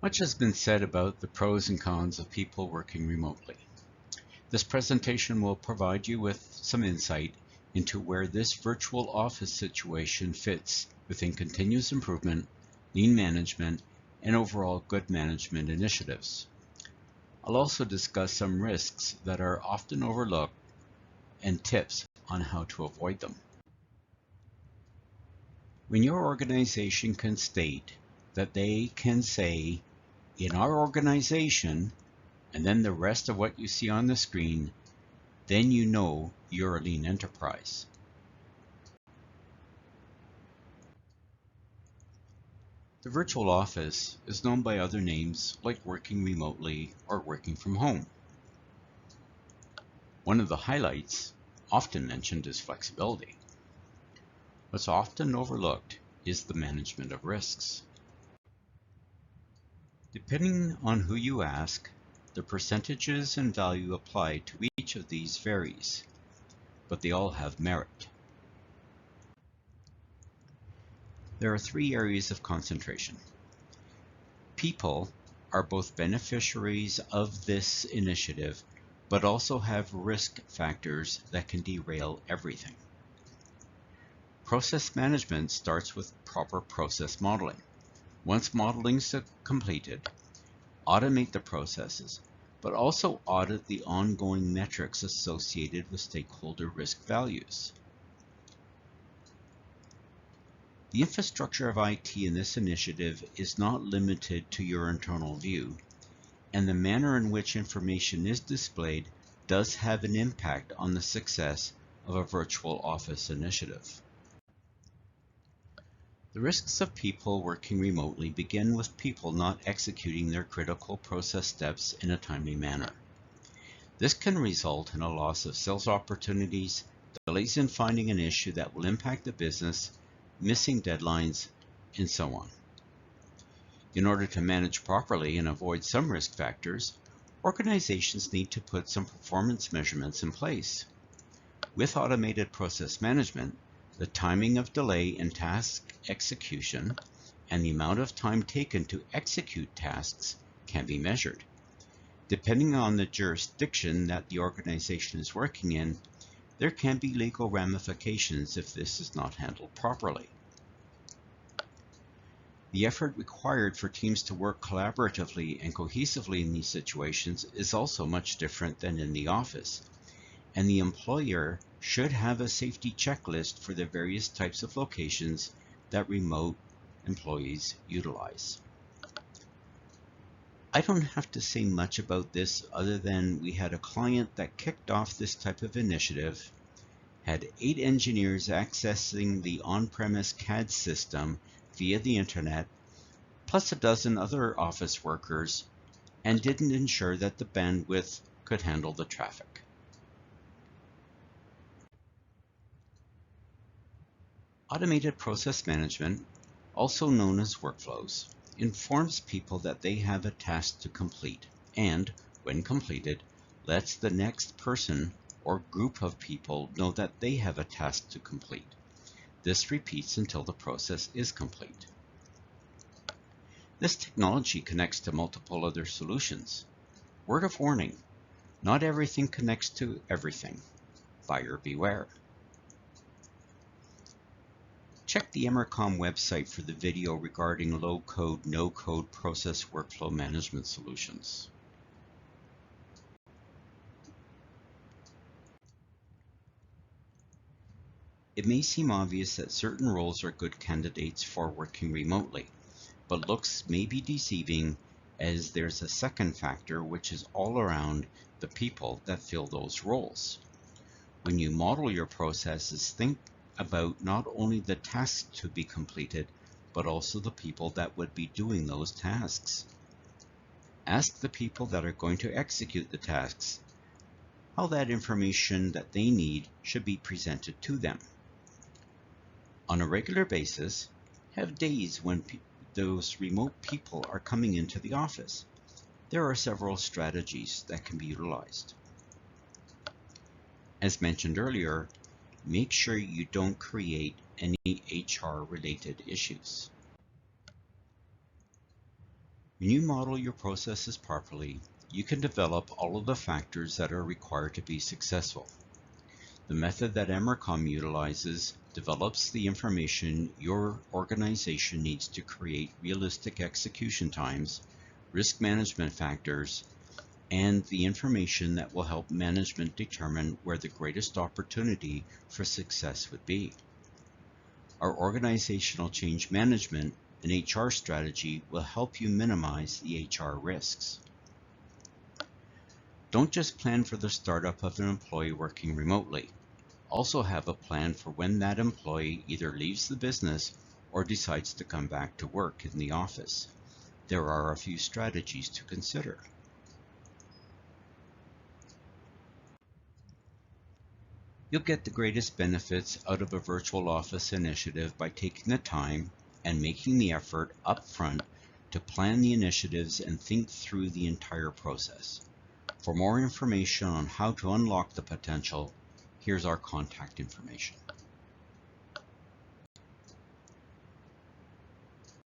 Much has been said about the pros and cons of people working remotely. This presentation will provide you with some insight into where this virtual office situation fits within continuous improvement, lean management, and overall good management initiatives. I'll also discuss some risks that are often overlooked and tips on how to avoid them. When your organization can state that they can say, in our organization, and then the rest of what you see on the screen, then you know you're a lean enterprise. The virtual office is known by other names like working remotely or working from home. One of the highlights, often mentioned, is flexibility. What's often overlooked is the management of risks. Depending on who you ask, the percentages and value applied to each of these varies, but they all have merit. There are three areas of concentration. People are both beneficiaries of this initiative, but also have risk factors that can derail everything. Process management starts with proper process modeling. Once modeling is completed, automate the processes, but also audit the ongoing metrics associated with stakeholder risk values. The infrastructure of IT in this initiative is not limited to your internal view, and the manner in which information is displayed does have an impact on the success of a virtual office initiative. The risks of people working remotely begin with people not executing their critical process steps in a timely manner. This can result in a loss of sales opportunities, delays in finding an issue that will impact the business, missing deadlines, and so on. In order to manage properly and avoid some risk factors, organizations need to put some performance measurements in place. With automated process management, the timing of delay in task execution and the amount of time taken to execute tasks can be measured. Depending on the jurisdiction that the organization is working in, there can be legal ramifications if this is not handled properly. The effort required for teams to work collaboratively and cohesively in these situations is also much different than in the office, and the employer should have a safety checklist for the various types of locations that remote employees utilize. I don't have to say much about this other than we had a client that kicked off this type of initiative, had 8 engineers accessing the on-premise CAD system via the internet, plus a dozen other office workers, and didn't ensure that the bandwidth could handle the traffic. Automated process management, also known as workflows, informs people that they have a task to complete and, when completed, lets the next person or group of people know that they have a task to complete. This repeats until the process is complete. This technology connects to multiple other solutions. Word of warning, not everything connects to everything. Buyer beware. Check the Emercom website for the video regarding low-code, no-code process workflow management solutions. It may seem obvious that certain roles are good candidates for working remotely, but looks may be deceiving as there's a second factor which is all around the people that fill those roles. When you model your processes, think about not only the tasks to be completed, but also the people that would be doing those tasks. Ask the people that are going to execute the tasks how that information that they need should be presented to them. On a regular basis, have days when those remote people are coming into the office. There are several strategies that can be utilized. As mentioned earlier, make sure you don't create any HR-related issues. When you model your processes properly, you can develop all of the factors that are required to be successful. The method that Emercom utilizes develops the information your organization needs to create realistic execution times, risk management factors, and the information that will help management determine where the greatest opportunity for success would be. Our organizational change management and HR strategy will help you minimize the HR risks. Don't just plan for the startup of an employee working remotely. Also have a plan for when that employee either leaves the business or decides to come back to work in the office. There are a few strategies to consider. You'll get the greatest benefits out of a virtual office initiative by taking the time and making the effort upfront to plan the initiatives and think through the entire process. For more information on how to unlock the potential, here's our contact information.